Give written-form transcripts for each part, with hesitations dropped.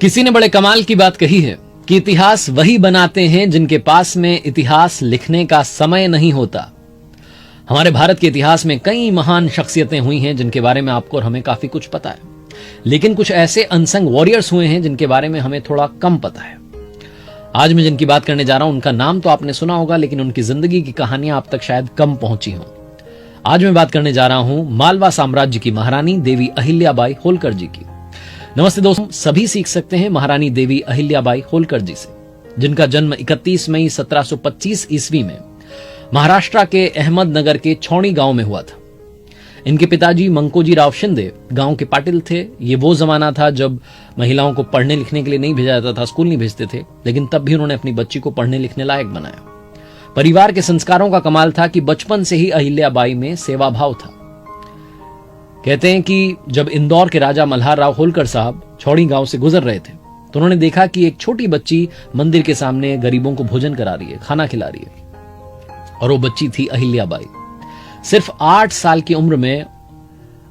किसी ने बड़े कमाल की बात कही है कि इतिहास वही बनाते हैं जिनके पास में इतिहास लिखने का समय नहीं होता। हमारे भारत के इतिहास में कई महान शख्सियतें हुई हैं जिनके बारे में आपको और हमें काफी कुछ पता है, लेकिन कुछ ऐसे अनसंग वॉरियर्स हुए हैं जिनके बारे में हमें थोड़ा कम पता है। आज मैं जिनकी बात करने जा रहा हूं उनका नाम तो आपने सुना होगा, लेकिन उनकी जिंदगी की कहानियां आप तक शायद कम पहुंची हों। आज मैं बात करने जा रहा हूं मालवा साम्राज्य की महारानी देवी अहिल्याबाई होलकर जी की। नमस्ते दोस्तों, सभी सीख सकते हैं महारानी देवी अहिल्याबाई होलकर जी से, जिनका जन्म 31 मई 1725 ईस्वी में महाराष्ट्र के अहमदनगर के छौणी गांव में हुआ था। इनके पिताजी मंकोजी राव शिंदे गांव के पाटिल थे। ये वो जमाना था जब महिलाओं को पढ़ने लिखने के लिए नहीं भेजा जाता था, स्कूल नहीं भेजते थे, लेकिन तब भी उन्होंने अपनी बच्ची को पढ़ने लिखने लायक बनाया। परिवार के संस्कारों का कमाल था कि बचपन से ही अहिल्याबाई में सेवा भाव था। कहते हैं कि जब इंदौर के राजा मल्हार राव होलकर साहब छौड़ी गांव से गुजर रहे थे तो उन्होंने देखा कि एक छोटी बच्ची मंदिर के सामने गरीबों को भोजन करा रही है, खाना खिला रही है, और वो बच्ची थी अहिल्याबाई। सिर्फ 8 साल की उम्र में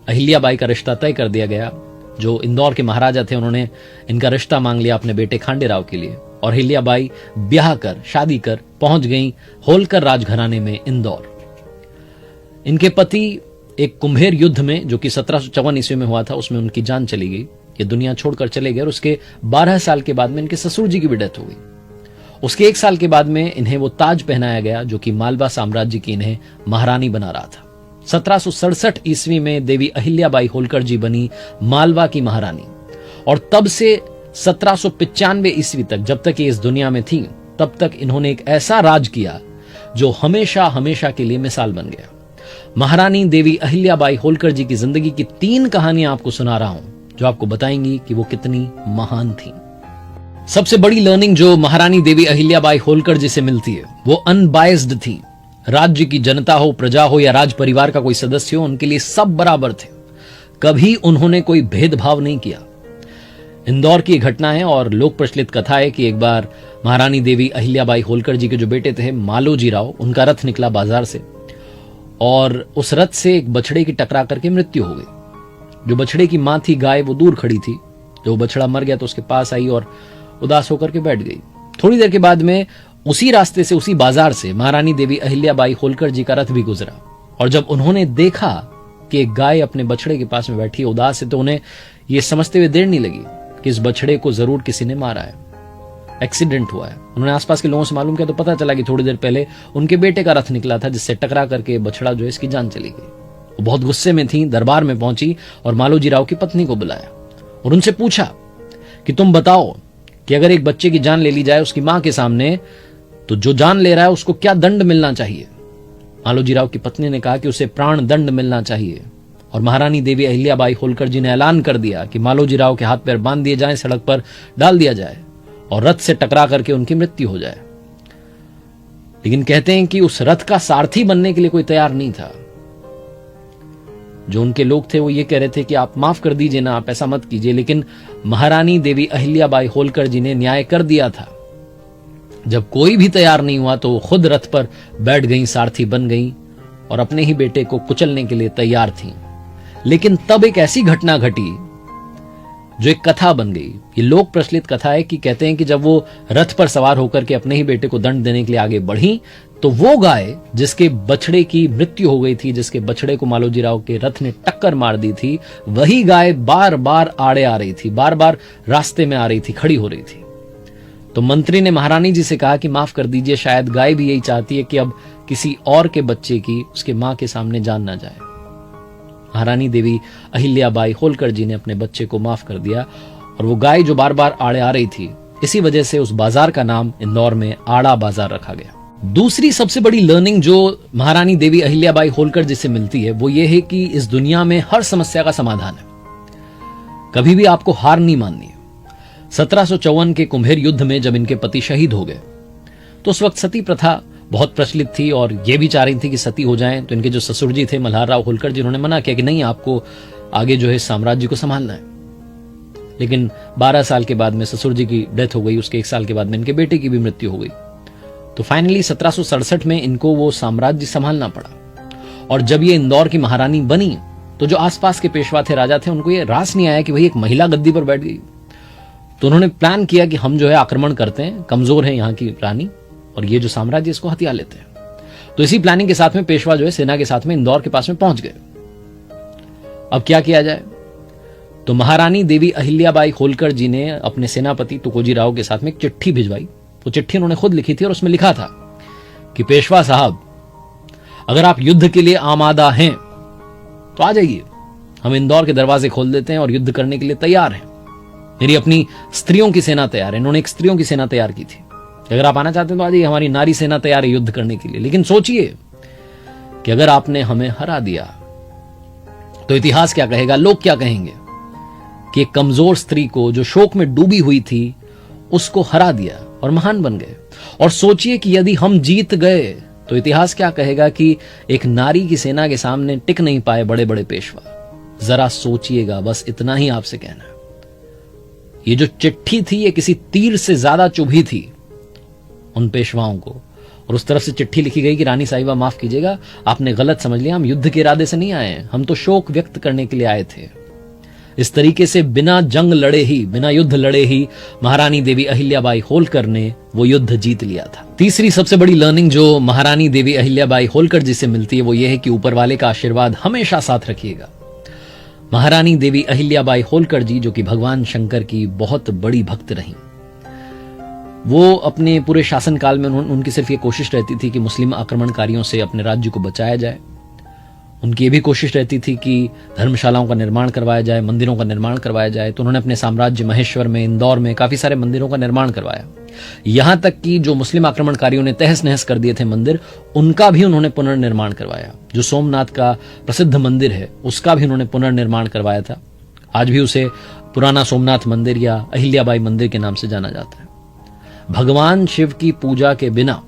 अहिल्याबाई का रिश्ता तय कर दिया गया। जो इंदौर के महाराजा थे उन्होंने इनका रिश्ता मांग लिया अपने बेटे खांडेराव के लिए, और अहिल्याबाई ब्याह कर शादी कर पहुंच गई होलकर राजघराने में इंदौर। इनके पति एक कुंभेर युद्ध में, जो कि 1754 ईस्वी में हुआ था, उसमें उनकी जान चली गई। ये दुनिया छोड़कर चले गए और उसके 12 साल के बाद में इनके ससुर जी की भी डेथ हो गई। उसके 1 साल के बाद में इन्हें वो ताज पहनाया गया जो कि मालवा साम्राज्य की इन्हें महारानी बना रहा था। 1767 ईस्वी में देवी अहिल्याबाई होलकर जी बनी मालवा की महारानी, और तब से 1795 ईस्वी तक, जब तक ये इस दुनिया में थी, तब तक इन्होंने एक ऐसा राज किया जो हमेशा हमेशा के लिए मिसाल बन गया। महारानी देवी अहिल्याबाई होलकर जी की जिंदगी की 3 कहानियां आपको सुना रहा हूं जो आपको बताएंगी कि वो कितनी महान थी। सबसे बड़ी लर्निंग जो महारानी देवी अहिल्याबाई होलकर जी से मिलती है वो अनबायस्ड थी। राज्य की जनता हो, प्रजा हो या राज परिवार का कोई सदस्य हो, उनके लिए सब बराबर थे। कभी उन्होंने कोई भेदभाव नहीं किया। इंदौर की घटना है और लोक प्रचलित कथा है कि एक बार महारानी देवी अहिल्याबाई होलकर जी के जो बेटे थे मालोजी राव, उनका रथ निकला बाजार से और उस रथ से एक बछड़े की टकरा करके मृत्यु हो गई। जो बछड़े की मां थी गाय, वो दूर खड़ी थी। जो बछड़ा मर गया तो उसके पास आई और उदास होकर के बैठ गई। थोड़ी देर के बाद में उसी रास्ते से, उसी बाजार से महारानी देवी अहिल्याबाई होलकर जी का रथ भी गुजरा, और जब उन्होंने देखा कि एक गाय अपने बछड़े के पास में बैठी उदास है, तो उन्हें यह समझते हुए देर नहीं लगी कि इस बछड़े को जरूर किसी ने मारा है, एक्सीडेंट हुआ है। उन्होंने आसपास के लोगों से मालूम किया तो पता चला कि थोड़ी देर पहले उनके बेटे का रथ निकला था जिससे टकरा करके बछड़ा जो है इसकी जान चली गई। वो बहुत गुस्से में थी, दरबार में पहुंची और मालोजी राव की पत्नी को बुलाया और उनसे पूछा कि तुम बताओ कि अगर एक बच्चे की जान ले ली जाए उसकी मां के सामने, तो जो जान ले रहा है उसको क्या दंड मिलना चाहिए। मालोजी राव की पत्नी ने कहा कि उसे प्राण दंड मिलना चाहिए, और महारानी देवी अहिल्याबाई होलकर जी ने ऐलान कर दिया कि मालोजी राव के हाथ पैर बांध दिए जाएं, सड़क पर डाल दिया जाए और रथ से टकरा करके उनकी मृत्यु हो जाए। लेकिन कहते हैं कि उस रथ का सारथी बनने के लिए कोई तैयार नहीं था। जो उनके लोग थे वो ये कह रहे थे कि आप माफ कर दीजिए ना, आप ऐसा मत कीजिए। लेकिन महारानी देवी अहिल्याबाई होलकर जी ने न्याय कर दिया था। जब कोई भी तैयार नहीं हुआ तो वो खुद रथ पर बैठ गई, सारथी बन गई और अपने ही बेटे को कुचलने के लिए तैयार थी। लेकिन तब एक ऐसी घटना घटी जो एक कथा बन गई। ये लोक प्रचलित कथा है कि कहते हैं कि जब वो रथ पर सवार होकर के अपने ही बेटे को दंड देने के लिए आगे बढ़ी, तो वो गाय जिसके बछड़े की मृत्यु हो गई थी, जिसके बछड़े को मालोजी राव के रथ ने टक्कर मार दी थी, वही गाय बार बार आड़े आ रही थी, बार बार रास्ते में आ रही थी, खड़ी हो रही थी। तो मंत्री ने महारानी जी से कहा कि माफ कर दीजिए, शायद गाय भी यही चाहती है कि अब किसी और के बच्चे की उसके मां के सामने जान ना जाए। महारानी देवी अहिल्याबाई होलकर जी ने अपने बच्चे को माफ कर दिया, और वो गाय जो बार बार आड़े आ रही थी, इसी वजह से उस बाजार का नाम इंदौर में आड़ा बाजार रखा गया। दूसरी सबसे बड़ी लर्निंग जो महारानी देवी अहिल्याबाई होलकर जी से मिलती है वो ये है कि इस दुनिया में हर समस्या का समाधान है। कभी भी आपको हार नहीं माननी है। 1754 के कुंभेर युद्ध में जब इनके पति शहीद हो गए तो उस वक्त सती प्रथा बहुत प्रचलित थी और ये भी चाह रही थी कि सती हो जाएं। तो इनके जो ससुर जी थे मल्हार राव होलकर जी, उन्होंने मना किया कि नहीं, आपको आगे जो है साम्राज्य को संभालना है। लेकिन 12 साल के बाद में ससुर जी की डेथ हो गई, उसके 1 साल के बाद में इनके बेटे की भी मृत्यु हो गई। तो फाइनली 1767 में इनको वो साम्राज्य संभालना पड़ा। और जब ये इंदौर की महारानी बनी तो जो आसपास के पेशवा थे, राजा थे, उनको ये रास नहीं आया कि भाई एक महिला गद्दी पर बैठ गई। तो उन्होंने प्लान किया कि हम जो है आक्रमण करते हैं, कमजोर है यहाँ की रानी और ये जो साम्राज्य इसको हथिया लेते हैं। तो इसी प्लानिंग के साथ में पेशवा जो है सेना के साथ में इंदौर के पास में पहुंच गए। अब क्या किया जाए? तो महारानी देवी अहिल्याबाई होलकर जी ने अपने सेनापति तुकोजी राव के साथ में एक चिट्ठी भिजवाई। वो चिट्ठी उन्होंने खुद लिखी थी और उसमें लिखा था कि पेशवा साहब, अगर आप युद्ध के लिए आमादा हैं तो आ जाइए, हम इंदौर के दरवाजे खोल देते हैं और युद्ध करने के लिए तैयार हैं। मेरी अपनी स्त्रियों की सेना तैयार है। इन्होंने एक स्त्रियों की सेना तैयार की थी। अगर आप आना चाहते हैं तो आ जाइए, हमारी नारी सेना तैयार है युद्ध करने के लिए। लेकिन सोचिए कि अगर आपने हमें हरा दिया तो इतिहास क्या कहेगा, लोग क्या कहेंगे कि एक कमजोर स्त्री को जो शोक में डूबी हुई थी उसको हरा दिया और महान बन गए। और सोचिए कि यदि हम जीत गए तो इतिहास क्या कहेगा कि एक नारी की सेना के सामने टिक नहीं पाए बड़े बड़े पेशवा। जरा सोचिएगा, बस इतना ही आपसे कहना है। ये जो चिट्ठी थी ये किसी तीर से ज्यादा चुभी थी उन पेशवाओं को। और उस तरफ से चिट्ठी लिखी गई कि रानी साहिबा माफ कीजिएगा, आपने गलत समझ लिया, हम युद्ध के इरादे से नहीं आए हैं, हम तो शोक व्यक्त करने के लिए आए थे। इस तरीके से बिना जंग लड़े ही, बिना युद्ध लड़े ही महारानी देवी अहिल्याबाई होलकर ने वो युद्ध जीत लिया था। तीसरी सबसे बड़ी लर्निंग जो महारानी देवी अहिल्याबाई होलकर जी से मिलती है वो ये है कि ऊपर वाले का आशीर्वाद हमेशा साथ रखिएगा। महारानी देवी अहिल्याबाई होलकर जी, जो कि भगवान शंकर की बहुत बड़ी भक्त रहीं, वो अपने पूरे शासनकाल में उनकी सिर्फ ये कोशिश रहती थी कि मुस्लिम आक्रमणकारियों से अपने राज्य को बचाया जाए। उनकी ये भी कोशिश रहती थी कि धर्मशालाओं का निर्माण करवाया जाए, मंदिरों का निर्माण करवाया जाए। तो उन्होंने अपने साम्राज्य महेश्वर में, इंदौर में काफी सारे मंदिरों का निर्माण करवाया। यहां तक कि जो मुस्लिम आक्रमणकारियों ने तहस नहस कर दिए थे मंदिर, उनका भी उन्होंने पुनर्निर्माण करवाया। जो सोमनाथ का प्रसिद्ध मंदिर है उसका भी उन्होंने पुनर्निर्माण करवाया था। आज भी उसे पुराना सोमनाथ मंदिर या अहिल्याबाई मंदिर के नाम से जाना जाता है। भगवान शिव की पूजा के बिना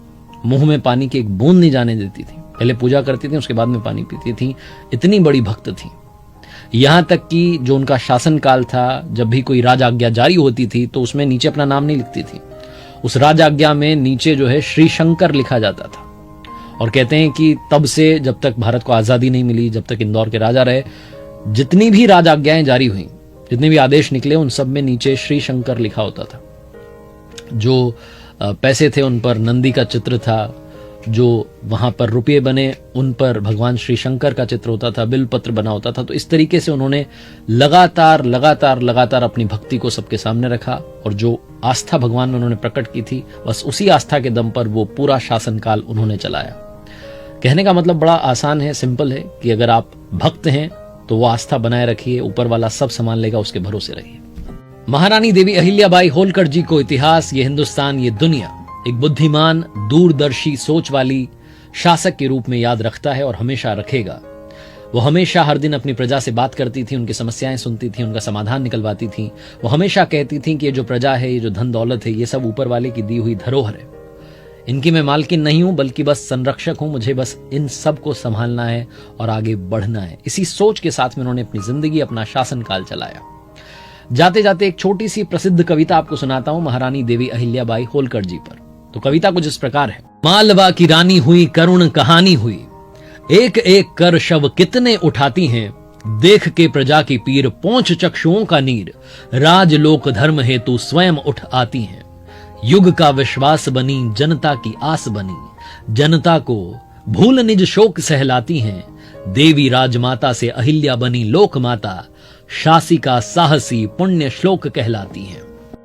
मुंह में पानी की एक बूंद नहीं जाने देती थी। पहले पूजा करती थी, उसके बाद में पानी पीती थी। इतनी बड़ी भक्त थी। यहां तक कि जो उनका शासनकाल था, जब भी कोई राजाज्ञा जारी होती थी तो उसमें नीचे अपना नाम नहीं लिखती थी। उस राजाज्ञा में नीचे जो है श्री शंकर लिखा जाता था। और कहते हैं कि तब से जब तक भारत को आजादी नहीं मिली, जब तक इंदौर के राजा रहे, जितनी भी राजाज्ञाएं जारी हुई, जितने भी आदेश निकले, उन सब में नीचे श्री शंकर लिखा होता था। जो पैसे थे उन पर नंदी का चित्र था, जो वहां पर रुपये बने उन पर भगवान श्री शंकर का चित्र होता था, बिल पत्र बना होता था। तो इस तरीके से उन्होंने लगातार अपनी भक्ति को सबके सामने रखा और जो आस्था भगवान में उन्होंने प्रकट की थी, बस उसी आस्था के दम पर वो पूरा शासनकाल उन्होंने चलाया। कहने का मतलब बड़ा आसान है, सिंपल है कि अगर आप भक्त हैं तो वो आस्था बनाए रखिए, ऊपर वाला सब संभाल लेगा, उसके भरोसे रहिए। महारानी देवी अहिल्याबाई होलकर जी को इतिहास, ये हिंदुस्तान, ये दुनिया एक बुद्धिमान, दूरदर्शी सोच वाली शासक के रूप में याद रखता है और हमेशा रखेगा। वो हमेशा हर दिन अपनी प्रजा से बात करती थी, उनकी समस्याएं सुनती थी, उनका समाधान निकलवाती थी। वो हमेशा कहती थी कि ये जो प्रजा है, ये जो धन दौलत है, ये सब ऊपर वाले की दी हुई धरोहर है। इनकी मैं मालकिन नहीं हूं, बल्कि बस संरक्षक हूं। मुझे बस इन सब को संभालना है और आगे बढ़ना है। इसी सोच के साथ में उन्होंने अपनी जिंदगी, अपना शासनकाल चलाया। जाते जाते एक छोटी सी प्रसिद्ध कविता आपको सुनाता हूं महारानी देवी अहिल्याबाई होलकर जी पर। तो कविता कुछ इस प्रकार है। मालवा की रानी हुई, करुण कहानी हुई, एक एक कर शव कितने उठाती हैं, देख के प्रजा की पीर पोंछ चक्षुओं का नीर, राजलोक धर्म हेतु स्वयं उठ आती हैं। युग का विश्वास बनी, जनता की आस बनी, जनता को भूल निज शोक सहलाती हैं। देवी राजमाता से अहिल्या बनी लोक माता, शासिका साहसी पुण्य श्लोक कहलाती हैं।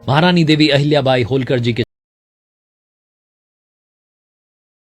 महारानी देवी अहिल्याबाई होलकर जी के